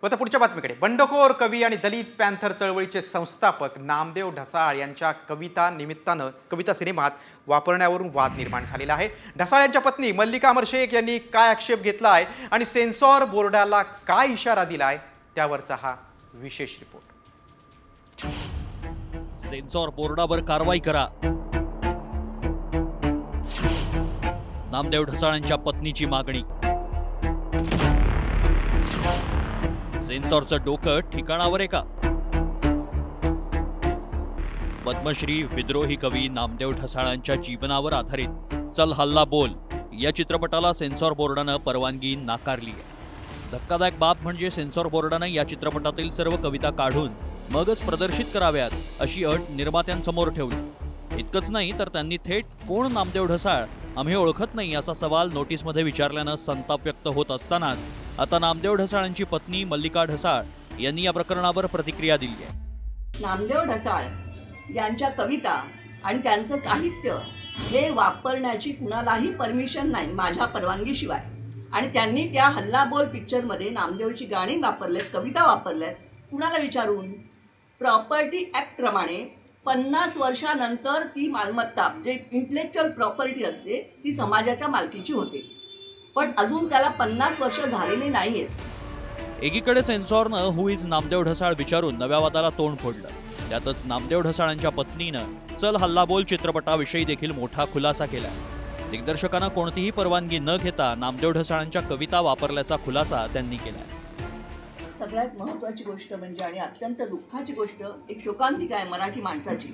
आता पुढच्या बातमीकडे. बंडखोर कवी आणि दलित पॅन्थर चळवळीचे संस्थापक नामदेव ढसाळ यांच्या कविता सिनेमात वापरण्यावरून वाद निर्माण झालेला आहे. ढसाळ यांच्या पत्नी मल्लिका अमर शेख यांनी काय आक्षेप घेतला आहे आणि सेन्सॉर बोर्डाला काय इशारा दिलाय त्यावरचा हा विशेष रिपोर्ट. सेन्सॉर बोर्डावर कारवाई करा. नामदेव ढसाळांच्या पत्नीची मागणी. सेन्सॉरचं डोकं ठिकाणावर आहे का? पद्मश्री विद्रोही कवी नामदेव ढसाळांच्या जीवनावर आधारित चल हल्ला बोल या चित्रपटाला सेन्सॉर बोर्डानं परवानगी नाकारली आहे. धक्कादायक बाब म्हणजे सेन्सॉर बोर्डानं या चित्रपटातील सर्व कविता काढून मगच प्रदर्शित कराव्यात अशी अट निर्मात्यांसमोर ठेवली. इतकंच नाही तर त्यांनी थेट कोण नामदेव ढसाळ, आम्ही ओळखत नाही असा सवाल नोटीसमध्ये विचारल्यानं संताप व्यक्त होत असतानाच आता नामदेव ढसाळांची पत्नी मल्लिका ढसाळ यांनी या प्रकरणावर प्रतिक्रिया दिली आहे. नामदेव ढसाळ यांच्या कविता आणि त्यांचं साहित्य हे वापरण्याची कुणालाही परमिशन नाही माझ्या परवानगीशिवाय. आणि त्यांनी त्या हल्ला बोल पिक्चरमध्ये नामदेवची गाणी वापरलेत, कविता वापरल्यात, कुणाला विचारून. प्रॉपर्टी ॲक्ट प्रमाणे 50 वर्षानंतर ती मालमत्ता जे इंटेलेक्च्युअल प्रॉपर्टी असते ती समाजाच्या मालकीची होते, पण अजून त्याला 50 वर्ष झालेली नाहीयेत. एकीकडे सेन्सॉरनं हु इज नामदेव ढसाळ विचारून नव्या वादाला तोंड फोडलं. त्यातच नामदेव ढसाळांच्या पत्नीनं चल हल्ला बोल चित्रपटाविषयी देखील मोठा खुलासा केला. दिग्दर्शकांना कोणतीही परवानगी न घेता नामदेव ढसाळांच्या कविता वापरल्याचा खुलासा त्यांनी केला. सगळ्यात महत्त्वाची गोष्ट म्हणजे आणि अत्यंत दुःखाची गोष्ट एक शोकांतिका आहे मराठी माणसाची,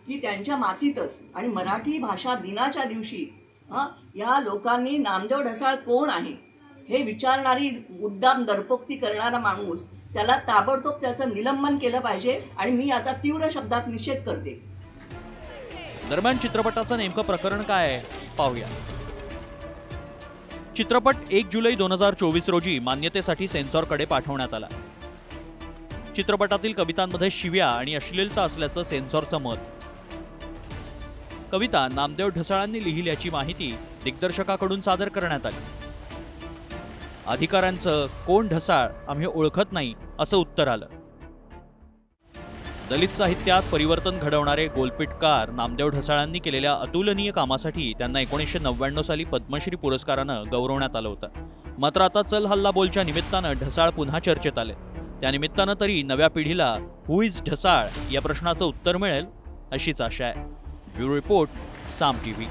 की त्यांच्या मातीतच आणि मराठी भाषा दिनाच्या दिवशी या लोकांनी नामदेव ढसाळ कोण आहे हे विचारणारी, मुद्दाम दरपोक्ती करणारा माणूस, त्याला ताबडतोब त्याचं निलंबन केलं पाहिजे आणि मी आता तीव्र शब्दात निषेध करते. दरम्यान चित्रपटाचं नेमकं प्रकरण काय आहे पाहूया. चित्रपट 1 जुलै 2024 रोजी मान्यतेसाठी सेन्सॉरकडे पाठवण्यात आला. चित्रपटातील कवितांमध्ये शिव्या आणि अश्लीलता असल्याचं सेन्सॉरचं मत. कविता नामदेव ढसाळांनी लिहिल्याची माहिती दिग्दर्शकाकडून सादर करण्यात आली. अधिकाऱ्यांचं कोण ढसाळ, आम्ही ओळखत नाही असं उत्तर आलं. दलित साहित्यात परिवर्तन घडवणारे गोलपीटकार नामदेव ढसाळांनी केलेल्या अतुलनीय कामासाठी त्यांना 1999 साली पद्मश्री पुरस्कारानं गौरवण्यात आलं होतं. मात्र आता चल हल्ला बोलच्या निमित्तानं ढसाळ पुन्हा चर्चेत आले. त्यानिमित्तानं तरी नव्या पिढीला हु इज ढसाळ या प्रश्नाचं उत्तर मिळेल अशीच आशा आहे. ब्युरो रिपोर्ट, साम टीव्ही.